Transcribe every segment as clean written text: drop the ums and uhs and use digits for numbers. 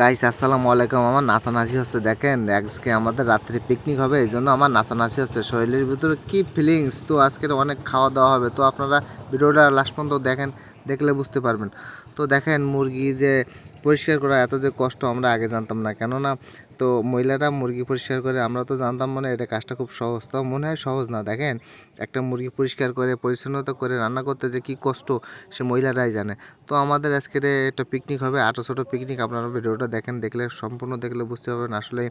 Guys আসসালামু আলাইকুম। আমার নাচানাচি হচ্ছে, দেখেন আজকে আমাদের রাত্রে পিকনিক হবে, এই জন্য আমার নাচানাচি হচ্ছে। শরীরের ভিতরে কি ফিলিংস, তো আজকের অনেক খাওয়া দাওয়া হবে। তো আপনারা ভিডিওটা লাস্ট পর্যন্ত দেখেন, দেখলে বুঝতে পারবেন। তো দেখেন মুরগি যে পরিষ্কার করা এত যে কষ্ট আমরা আগে জানতাম না, কেননা তো মহিলারা মুরগি পরিষ্কার করে, আমরা তো জানতাম মানে এটা কাজটা খুব সহজ, তো মনে হয় সহজ না। দেখেন একটা মুরগি পরিষ্কার করে পরিচ্ছন্নতা করে রান্না করতে যে কী কষ্ট সে মহিলারাই জানে। তো আমাদের আজকের একটা পিকনিক হবে, ছোটো পিকনিক। আপনারা ভিডিওটা দেখেন, দেখলে সম্পূর্ণ দেখলে বুঝতে পারবেন আসলে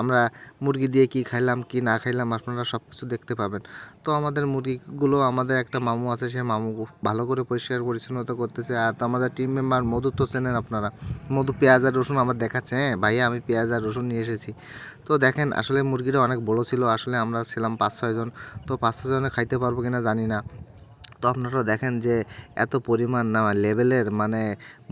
আমরা মুরগি দিয়ে কি খাইলাম কি না খাইলাম, আপনারা সব কিছু দেখতে পাবেন। তো আমাদের মুরগিগুলো, আমাদের একটা মামু আছে, সে মামু ভালো করে পরিষ্কার পরিচ্ছন্নতা করতেছে। আর তো আমাদের টিম মেম্বার মধু তো চেনেন আপনারা, মধু পেঁয়াজ আর রসুন আমার দেখাচ্ছে। হ্যাঁ ভাইয়া, আমি পেঁয়াজ আর রসুন নিয়ে এসেছি। তো দেখেন আসলে মুরগিটা অনেক বড় ছিল, আসলে আমরা ছিলাম 5-6 জন। তো 5-6 জনে খাইতে পারবো কিনা জানি না। তো আপনারা দেখেন যে এত পরিমাণ না লেভেলের মানে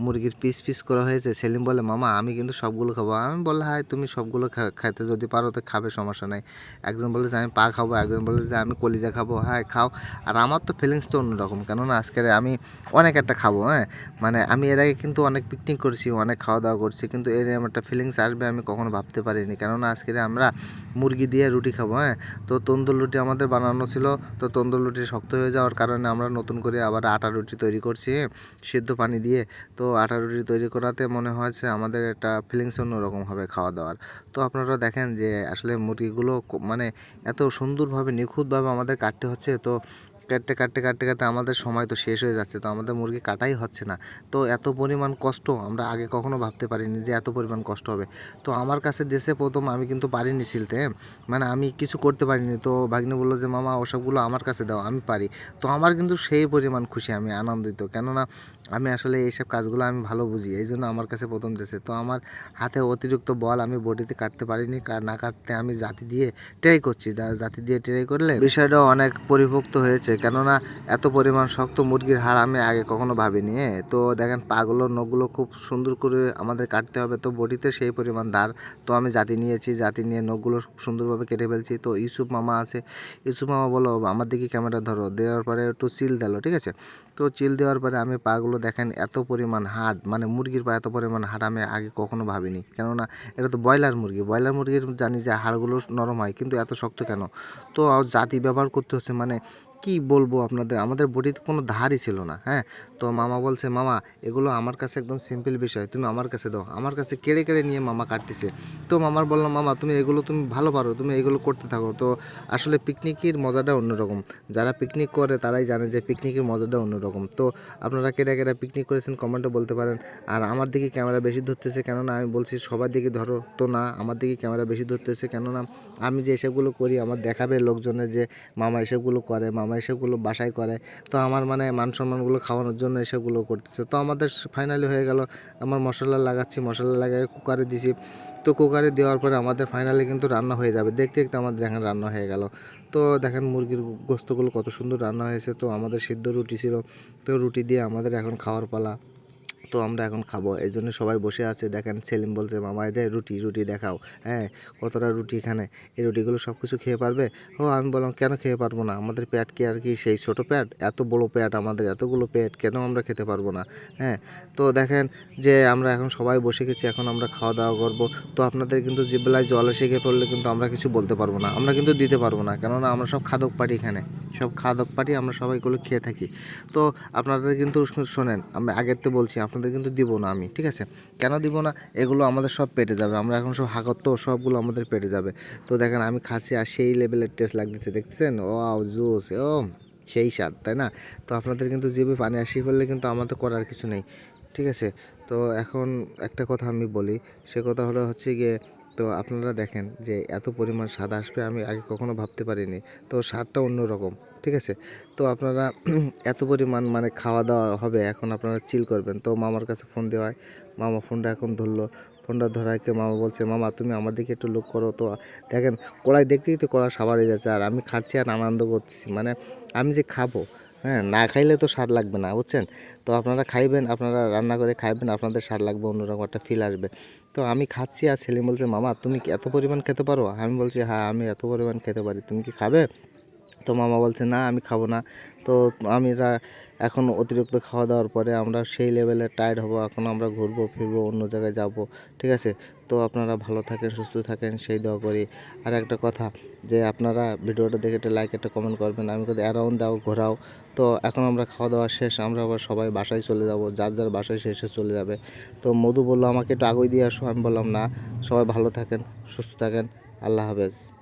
মুরগির পিস পিস করা হয়েছে। সেলিম বলে, মামা আমি কিন্তু সবগুলো খাবো। আমি বললাম, হ্যাঁ তুমি সবগুলো খাইতে যদি পারো তো খাবে, সমস্যা নাই। একজন বলে যে আমি পা খাবো, একজন বলে যে আমি কলিজা খাবো। হ্যাঁ খাও। আর আমার তো ফিলিংসটা অন্যরকম, কেননা আজকে আমি অনেক একটা খাবো। হ্যাঁ মানে আমি এর আগে কিন্তু অনেক পিকনিক করেছি, অনেক খাওয়া দাওয়া করছি, কিন্তু এর আমার একটা ফিলিংস আসবে আমি কখনো ভাবতে পারিনি। কেননা আজকে আমরা মুরগি দিয়ে রুটি খাবো। হ্যাঁ তো তন্দুর রুটি আমাদের বানানো ছিল। তো তন্দুর রুটি শক্ত হয়ে যাওয়ার কারণে আমরা নতুন করে আবার আটা রুটি তৈরি করছি, সিদ্ধ পানি দিয়ে। তো আটা রুটি তৈরি করাতে মনে হয়েছে আমাদের একটা ফিলিংস অন্যরকম হবে খাওয়া দাওয়ার। তো আপনারা দেখেন যে আসলে মুরগিগুলো মানে এত সুন্দরভাবে নিখুঁতভাবে আমাদের কাটতে হচ্ছে। তো কাটতে কাটতে কাটতে কাটতে আমাদের সময় তো শেষ হয়ে যাচ্ছে, তো আমাদের মুরগি কাটাই হচ্ছে না। তো এত পরিমাণ কষ্ট আমরা আগে কখনো ভাবতে পারিনি যে এত পরিমাণ কষ্ট হবে। তো আমার কাছে দেশে প্রথম আমি কিন্তু পারিনি ছিলতে, মানে আমি কিছু করতে পারিনি। তো ভাগ্নে বললো যে মামা ওসবগুলো আমার কাছে দাও, আমি পারি। তো আমার কিন্তু সেই পরিমাণ খুশি, আমি আনন্দিত, কেননা আমি আসলে এইসব কাজগুলো আমি ভালো বুঝি, এই জন্য আমার কাছে প্রথম দিয়েছে। তো আমার হাতে অতিরিক্ত বল, আমি বডিতে কাটতে পারিনি, না কাটতে আমি জাতি দিয়ে ট্রাই করছি। জাতি দিয়ে ট্রাই করলে বিষয়টাও অনেক পরিপোক্ত হয়েছে, কেননা এত পরিমাণ শক্ত মুরগির হাড় আমি আগে কখনো ভাবিনি। তো দেখেন পাগুলো নখগুলো খুব সুন্দর করে আমাদের কাটতে হবে, তো বডিতে সেই পরিমাণ ধার। তো আমি জাতি নিয়েছি, জাতি নিয়ে নখগুলো সুন্দরভাবে কেটে ফেলছি। তো ইউসুফ মামা আছে, ইউসুফ মামা বলো আমার দিকে ক্যামেরা ধরো, দেওয়ার পরে একটু চিল দিলো, ঠিক আছে। তো চিল দেওয়ার পরে আমি পাগুলো দেখেন এত পরিমাণ হাড়, মানে মুরগির পা এত পরিমাণ হাড় আমি আগে কখনো ভাবিনি। কেননা এটা তো ব্রয়লার মুরগি, ব্রয়লার মুরগির জানি যে হাড়গুলো নরম হয়, কিন্তু এত শক্ত কেন। তো জাতি ব্যবহার করতে হচ্ছে, মানে কি বলবো আপনাদের, আমাদের বডিতে কোনো ধারই ছিল না। হ্যাঁ তো মামা বলছে, মামা এগুলো আমার কাছে একদম সিম্পল বিষয়, তুমি আমার কাছে দাও। আমার কাছে কেড়ে কেড়ে নিয়ে মামা কাটতেছে। তো মামার বললাম, মামা তুমি এগুলো তুমি ভালো পারো, তুমি এগুলো করতে থাকো। তো আসলে পিকনিকের মজাটা অন্যরকম, যারা পিকনিক করে তারাই জানে যে পিকনিকের মজাটা অন্যরকম। তো আপনারা কেটা কেটা পিকনিক করেছেন কমেন্টে বলতে পারেন। আর আমার দিকে ক্যামেরা বেশি ধরতেছে, কেননা আমি বলছি সবার দিকে ধরো তো না, আমার দিকে ক্যামেরা বেশি ধরতেছে, কেননা আমি যে এসবগুলো করি আমার দেখাবে লোকজনের যে মামা এসবগুলো করে, মামা এসবগুলো বাসায় করে। তো আমার মানে মান সম্মানগুলো খাওয়ানোর জন্য এসবগুলো করতেছে। তো আমাদের ফাইনালি হয়ে গেল, আমার মশলা লাগাচ্ছি, মশলা লাগাই কুকারে দিছি। তো কুকারে দেওয়ার পরে আমাদের ফাইনালি কিন্তু রান্না হয়ে যাবে, দেখতে দেখতে আমাদের দেখেন রান্না হয়ে গেল। তো দেখেন মুরগির গোস্তগুলো কত সুন্দর রান্না হয়েছে। তো আমাদের সিদ্ধ রুটি ছিল, তো রুটি দিয়ে আমাদের এখন খাওয়ার পালা। তো আমরা এখন খাবো, এই জন্য সবাই বসে আছে। দেখেন সেলিম বলছে, মামা এদের রুটি রুটি দেখাও। হ্যাঁ কতটা রুটি এখানে, এই রুটিগুলো সব কিছু খেয়ে পারবে? ও আমি বললাম কেন খেয়ে পারবো না, আমাদের পেট কি আর কি সেই ছোটো পেট? এত বড় পেট আমাদের, এতগুলো পেট, কেন আমরা খেতে পারবো না? হ্যাঁ তো দেখেন যে আমরা এখন সবাই বসে গেছি, এখন আমরা খাওয়া দাওয়া করবো। তো আপনাদের কিন্তু জিব্লায় জল এসে গিয়ে পড়লে কিন্তু আমরা কিছু বলতে পারবো না, আমরা কিন্তু দিতে পারবো না, কেননা আমরা সব খাদক পাটি, এখানে সব খাদক পাটি, আমরা সবাইগুলো খেয়ে থাকি। তো আপনাদের কিন্তু শোনেন, আমি আগের তো বলছি আপনাদের কিন্তু দিব না আমি, ঠিক আছে? কেন দিব না? এগুলো আমাদের সব পেটে যাবে, আমরা এখন সব হাগত, তো সবগুলো আমাদের পেটে যাবে। তো দেখেন আমি খাচ্ছি আর সেই লেভেলের টেস্ট লাগতেছে, দেখছেন? ও জুস, ও সেই স্বাদ, তাই না? তো আপনাদের কিন্তু জিভে পানি আসি ফেললে কিন্তু আমার তো করার কিছু নেই, ঠিক আছে? তো এখন একটা কথা আমি বলি, সে কথা হলো হচ্ছে গিয়ে, তো আপনারা দেখেন যে এত পরিমাণ স্বাদ আসবে আমি আগে কখনো ভাবতে পারিনি। তো স্বাদটা অন্যরকম, ঠিক আছে? তো আপনারা এত পরিমাণ মানে খাওয়া দাওয়া হবে, এখন আপনারা চিল করবেন। তো মামার কাছে ফোন দেওয়া হয়, মামা ফোনটা এখন ধরলো। ফোনটা ধরাকে মামা বলছে, মামা তুমি আমার দিকে একটু লুক করো। তো দেখেন কড়াই দেখতেই তো কড়া সাবার হয়ে যাচ্ছে, আর আমি খাচ্ছি আর আনন্দ করতেছি, মানে আমি যে খাবো, হ্যাঁ না খাইলে তো স্বাদ লাগবে না, বুঝছেন? তো আপনারা খাইবেন, আপনারা রান্না করে খাইবেন, আপনাদের স্বাদ লাগবে, অন্যরকম একটা ফিল আসবে। তো আমি খাচ্ছি আর সেলিম বলছে, মামা তুমি কি এত পরিমাণ খেতে পারো? আমি বলছি হ্যাঁ আমি এত পরিমাণ খেতে পারি, তুমি কি খাবে? তো মামা বলছে না আমি খাবো না। তো আমরা এখন অতিরিক্ত খাওয়া দাওয়ার পরে আমরা সেই লেভেলে টায়ার্ড হব, এখন আমরা ঘুরবো ফিরবো অন্য জায়গায় যাব, ঠিক আছে। তো আপনারা ভালো থাকেন, সুস্থ থাকেন সেই দোয়া করি। আর একটা কথা, যে আপনারা ভিডিওটা দেখে একটা লাইক একটা কমেন্ট করবেন, আমি কিন্তু অ্যারাউন্ড দাও ঘোরাও। তো এখন আমরা খাওয়া দাওয়া শেষ, আমরা আবার সবাই বাসায় চলে যাব, যার যার বাসায় শেষে চলে যাবে। তো মধু বললো আমাকে একটু আগুই দিয়ে আসো, আমি বললাম না। সবাই ভালো থাকেন, সুস্থ থাকেন, আল্লাহ হাফেজ।